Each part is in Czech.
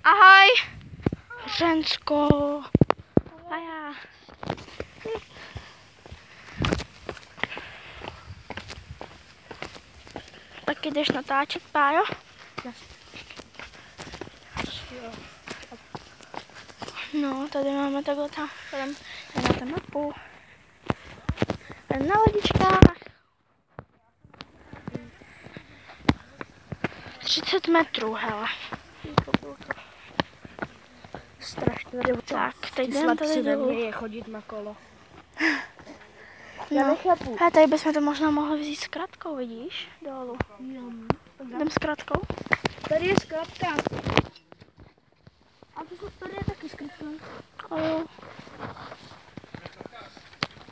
Ahoj, Hřensko. A já. Tak jdeš natáčet, Pájo? No, tady máme takhle tam, tady máte mapu. Tady na lodičkách. 30 metrů, hele. Strašně dobrý. Tak, teď jdem tady dolů. Je chodit na kolo. No. A tady bychom to možná mohli vzít s kratkou, vidíš? Dolů. Jdem s kratkou. Tady je zkratka. A tady je taky zkratka. Jo.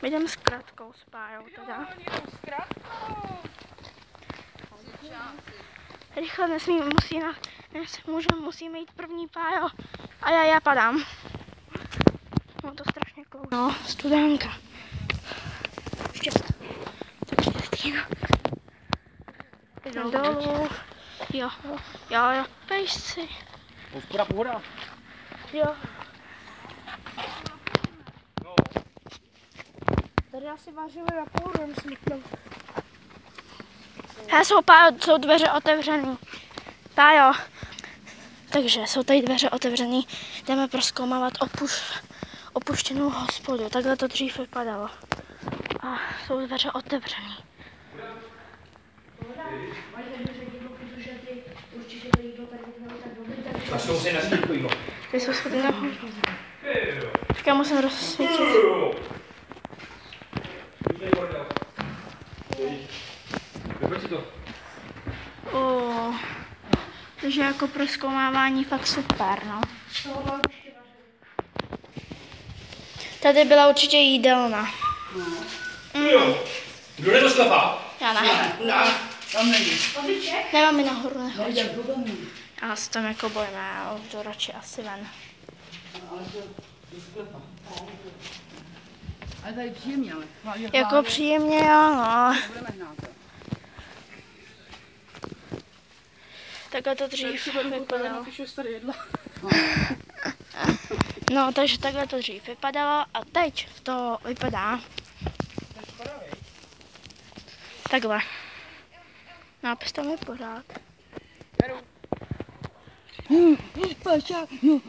My jdem s kratkou, s Pájou teda. Rychle musíme jít první, Pájo. A já padám. No to strašně klouže. No, studánka. Tak štěstí. Jdem dolů. Jo. Pejsci. Hospoda pohoda. Jo. Tady asi vážíme na půl, smutno. Hele, jsou dveře otevřený. Pájo. Takže jsou tady dveře otevřený. Jdeme prozkoumávat opuštěnou hospodu. Takhle to dřív vypadalo. A jsou dveře otevřený. Ty jsou schody nahoru. Tak já musím rozsvítit. Takže jako prozkoumávání fakt super, no. Tady byla určitě jídelna. Kdo jde do sklepa? Já ne. Tam není. Nemám mi nahoru, nechoď. Já se tam jako bojím, já to radši asi ven. Ale tady příjemně, ale jako příjemně, jo, no. Takhle to dřív vypadalo. No, takže takhle to dřív vypadalo a teď to vypadá takhle. Nápis tam je pořád. Pačák,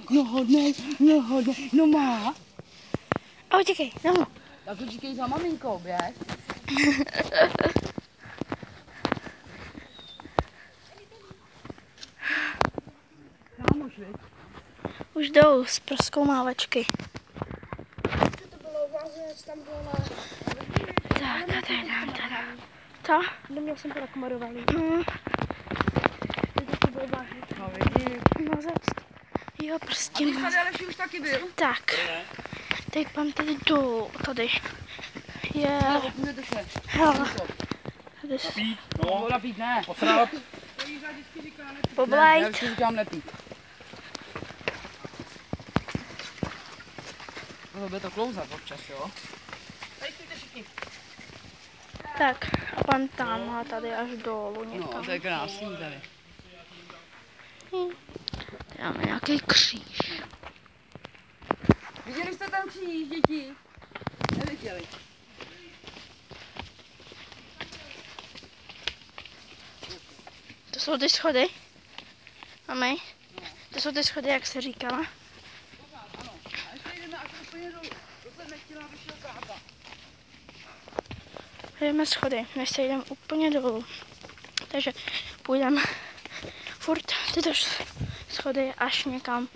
no hodnej, no má. A utěkej, no. Tak utíkej za maminkou, běž. Kámoš, viď? Už jdou z prozkoumávačky. Co to bylo, tam bylo na... Tak a tady dám teda. To? Neměl jsem teda komarovaný. No vidíš. No jo, prostě. A ty tady Aleši už taky byl. Tak. Teď pám tady dolů, tady. Je. Hele. Napít, no. Napít ne. Potřebovat. Poblajt. Já vždycky říkám nepít. To bude to klouzat občas, jo? Tady jste všichni. Tak, a pan tam a tady až dolů někam. No, to je krásný tady. Tady máme nějaký kříž. Viděli jste tam kříž, děti? Neviděli. To jsou ty schody? Mami? To jsou ty schody, jak se říkala. Ano, a ještě jdeme až úplně dolů. To jsem nechtěla, aby šel táta. Jdeme schody, než se jdeme úplně dolů. Takže půjdeme furt tyto schody až někam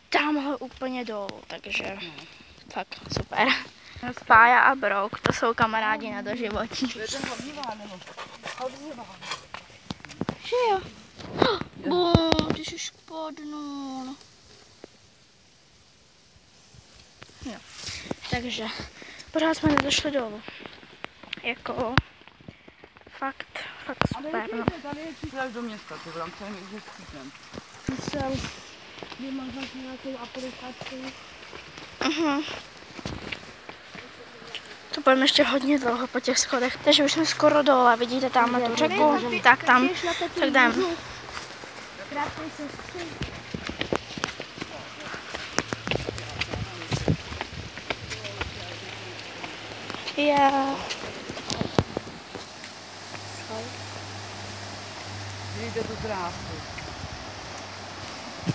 tamhle úplně dolů, takže fakt super. Pája a Brouk, to jsou kamarádi na doživotí. To je ten hlavní váno. Že jo? Bum, ty jsi spadnul. Jo, takže pořád jsme nedošli dolů. Jako fakt super, no. Tady je příklad do města, ty v rámci někde stříknem. Musel vymazat nějakou aplikaci. To budeme ještě hodně dlouho po těch schodech, takže už jsme skoro dole, vidíte tam tu řeku, tak tam, tak jdem. Krátce se střih. Yeah. Vidíte tu krásu.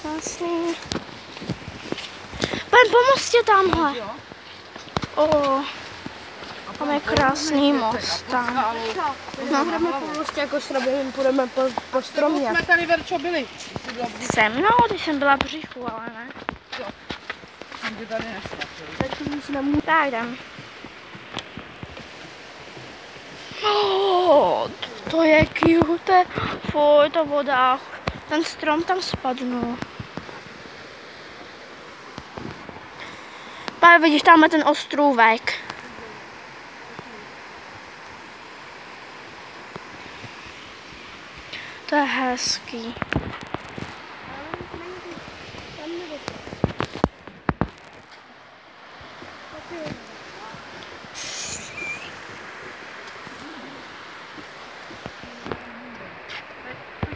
Krásný. Pojď po mostě tamhle. Jo? Tam je krásný most tam. No. Budeme prostě jako sroběním, půjdeme po stromě. Jsme tady, Verčo, byli. Se mnou, když jsem byla v břichu, ale ne. Jsem tě tady nešla. Tak jdem. To je cute. Fuj, to voda. Ten strom tam spadnul. Pár, vidíš, tam je ten ostrůvek. To je hezký.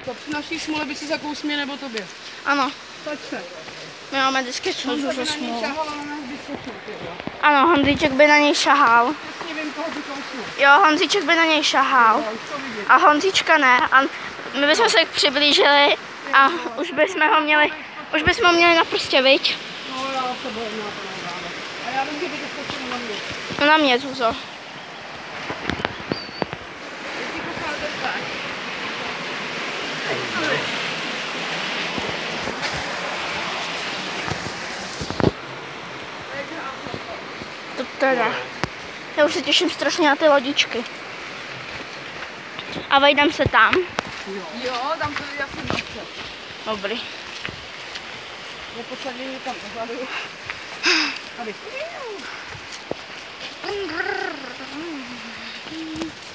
To při naší smole by si zakous mě nebo tobě. Ano, Pojď se. my máme vždycky službu za smlouvu. Šahala na nás vyskočil, ty jo. Ano, Honzíček by na něj šahal. Přesně vím, koho by kousnul. Jo, Honzíček by na něj šahal. No, už to vidět. A Honzíčka ne. A my bychom se přiblížili a už bychom ho měli na prstě, viď? No, já se bojím na to neudáme. A já vím, že by to skočilo na mě. No na mě, Zuzo. Jestli koukal tak. To teda. Já už se těším strašně na ty lodičky. A vejdem se tam. Jo, tam to je jasný noce. Dobrý. Neposadili tam pozadu. Tady.